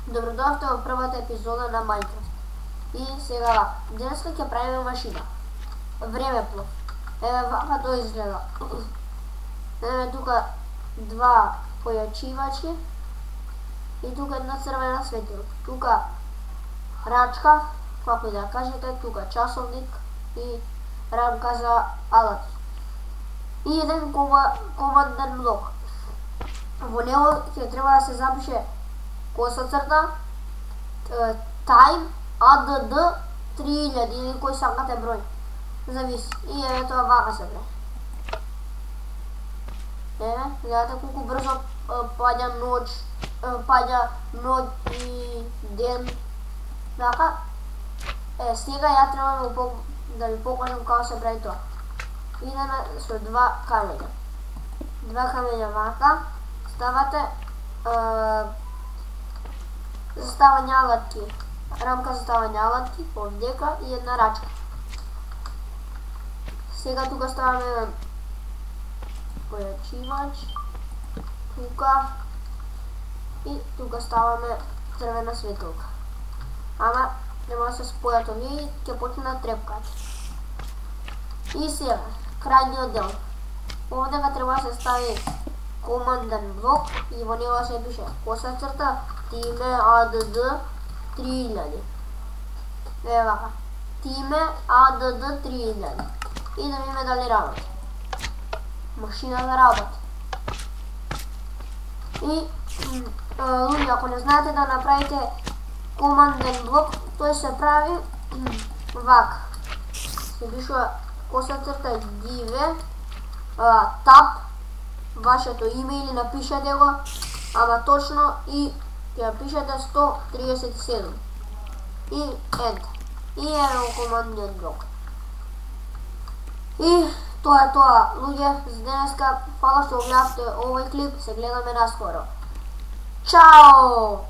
Добродојавте во првата епизода на Minecraft. И сега, денеска ќе правиме машина. Времеплов. Еве вака тоа изгледа. Еве тука два појачивачи и тука една црвена светилка. Тука рачка, како и да кажете, тука часовник и рамка за алати. И еден команден блок. Во него ќе треба да се запише коса црта, time, add 3000 или кој сакате број. Зависи. И еве тоа вака се бре. Еве, гледате колку брзо паѓа ноќ и ден. Вака. Сега ја треба да ви покажам како се прави тоа. Идеме со два камења. Два камења вака. Ставате за ставање алатки, рамка за ставање алатки, овдека и една рачка. Сега тука ставаме еден појачивач, тука и тука ставаме црвена светилка. Ама нема да се спојат овие и ќе почне да трепкат. И сега, крајниот дел. Овдека треба да се стави команден блок и во него се пише коса црта time add 3000. Еве вака. Time add 3000. И да видиме дали работи. Машина да работи. И луѓе, ако не знаете да направите команден блок, тој се прави вака. Се пишува коса црта give tab вашето име или напишете го, ама точно и ќе пишете 137 и enter. И еве го командниот блок. И тоа е тоа, луѓе, за денеска. Фала што гледавте овој клип, се гледаме наскоро. Чао!